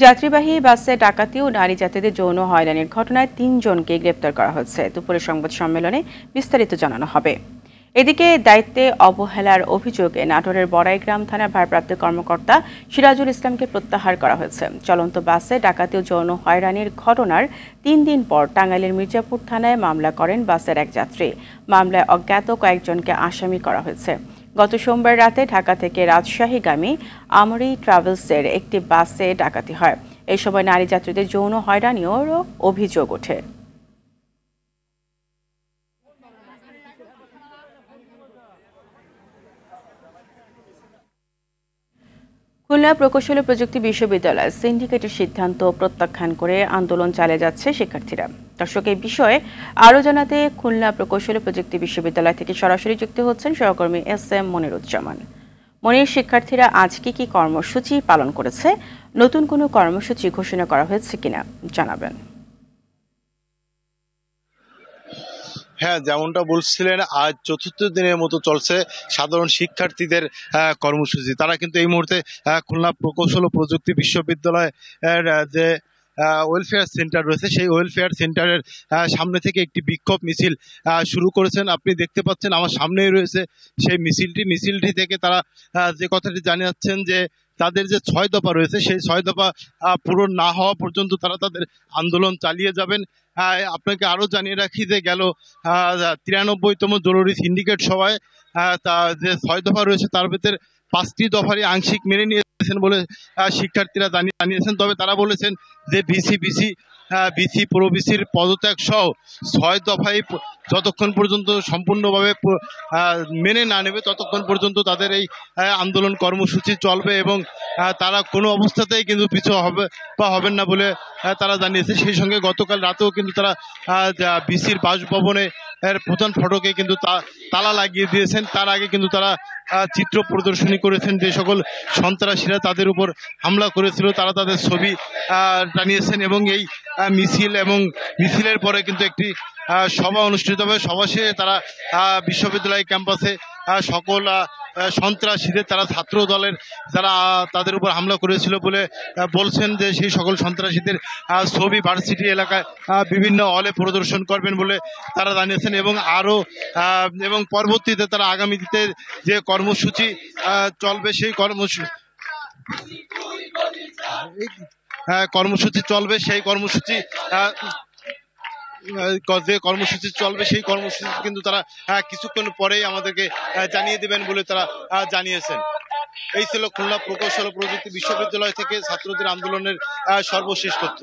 যাত্রীবাহী বাসে ডাকাতি ও নারী যাত্রীদের যৌন হয়রানির ঘটনায় ৩ জনকে গ্রেপ্তার করা হয়েছে। দুপুরে সংবাদ সম্মেলনে বিস্তারিত জানানো হবে। এদিকে দায়িত্বে অবহেলার অভিযোগে নাটোরের বড়াইগ্রাম থানার ভারপ্রাপ্ত কর্মকর্তা সিরাজুল ইসলামকে প্রত্যাহার করা হয়েছে। চলন্ত বাসে ডাকাতি ও যৌন হয়রানির ঘটনার 3 দিন পর টাঙ্গাইলের মির্জাপুর থানায় মামলা করেন বাসের এক যাত্রী। মামলায় অজ্ঞাত কয়েকজনকে আসামি করা হয়েছে। গত সোমবার রাতে ঢাকা থেকে রাজশাহীগামী আমরি ট্রাভেলসের একটি বাসে ডাকাতি হয়। এই সময় নারী যাত্রীদের যৌন হয়রানিরও অভিযোগ ওঠে। খুলনা প্রকৌশল ও প্রযুক্তি বিশ্ববিদ্যালয় সিন্ডিকেটের সিদ্ধান্ত প্রত্যাখ্যান করে আন্দোলন চালিয়ে যাচ্ছে শিক্ষার্থীরা। দর্শক, এই বিষয়ে আরও জানাতে খুলনা প্রকৌশল ও প্রযুক্তি বিশ্ববিদ্যালয় থেকে সরাসরি যুক্ত হচ্ছেন সহকর্মী SM মনিরুজ্জামান। মনির, শিক্ষার্থীরা আজ কি কর্মসূচি পালন করেছে? নতুন কোনো কর্মসূচি ঘোষণা করা হয়েছে কিনা জানাবেন। হ্যাঁ, যেমনটা বলছিলেন, আজ চতুর্থ দিনের মতো চলছে সাধারণ শিক্ষার্থীদের কর্মসূচি। তারা কিন্তু এই মুহূর্তে খুলনা প্রকৌশল ও প্রযুক্তি বিশ্ববিদ্যালয়ের যে ওয়েলফেয়ার সেন্টার রয়েছে, সেই ওয়েলফেয়ার সেন্টারের সামনে থেকে একটি বিক্ষোভ মিছিল শুরু করেছেন। আপনি দেখতে পাচ্ছেন আমার সামনেই রয়েছে সেই মিছিলটি থেকে তারা যে কথাটি জানাচ্ছেন যে তাদের যে 6 দফা রয়েছে সেই 6 দফা পূরণ না হওয়া পর্যন্ত তারা তাদের আন্দোলন চালিয়ে যাবেন। আপনাকে আরো জানিয়ে রাখি যে গেল 93তম জরুরি সিন্ডিকেট সভায় তা যে 6 দফা রয়েছে তার ভিতরে 5টি দফারই আংশিক মেনে নিয়েছেন বলে শিক্ষার্থীরা জানিয়েছেন। তবে তারা বলেছেন যে বিসি প্রবিসির পদত্যাগ সহ 6 দফায় যতক্ষণ পর্যন্ত সম্পূর্ণভাবে মেনে না নেবে ততক্ষণ পর্যন্ত তাদের এই আন্দোলন কর্মসূচি চলবে এবং তারা কোনো অবস্থাতেই কিন্তু পিছু হবেন না বলে তারা জানিয়েছে। সেই সঙ্গে গতকাল রাতেও কিন্তু তারা বিসির বাসভবনে প্রধান ফটকে কিন্তু তালা লাগিয়ে দিয়েছেন। তার আগে কিন্তু তারা চিত্র প্রদর্শনী করেছেন। যে সকল সন্ত্রাসীরা তাদের উপর হামলা করেছিল তারা তাদের ছবি টানিয়েছেন এবং এই মিছিলের পরে কিন্তু একটি সভা অনুষ্ঠিত হবে। সভা শেষে তারা বিশ্ববিদ্যালয় ক্যাম্পাসে সকল সন্ত্রাসীদের, তারা ছাত্র দলের যারা তাদের উপর হামলা করেছিল বলে বলছেন যে সেই সকল সন্ত্রাসীদের ছবি ভার্সিটি এলাকায় বিভিন্ন হলে প্রদর্শন করবেন বলে তারা জানিয়েছেন এবং পরবর্তীতে তারা আগামীতে যে কর্মসূচি চলবে সেই কর্মসূচি কিন্তু তারা কিছুক্ষণ পরেই আমাদেরকে জানিয়ে দেবেন বলে তারা জানিয়েছেন। এই ছিল খুলনা প্রকৌশল ও প্রযুক্তি বিশ্ববিদ্যালয় থেকে ছাত্রদের আন্দোলনের সর্বশেষ তথ্য।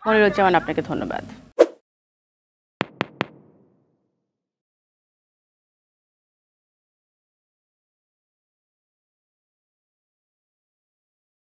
মনিরুজ্জামান, আপনাকে ধন্যবাদ।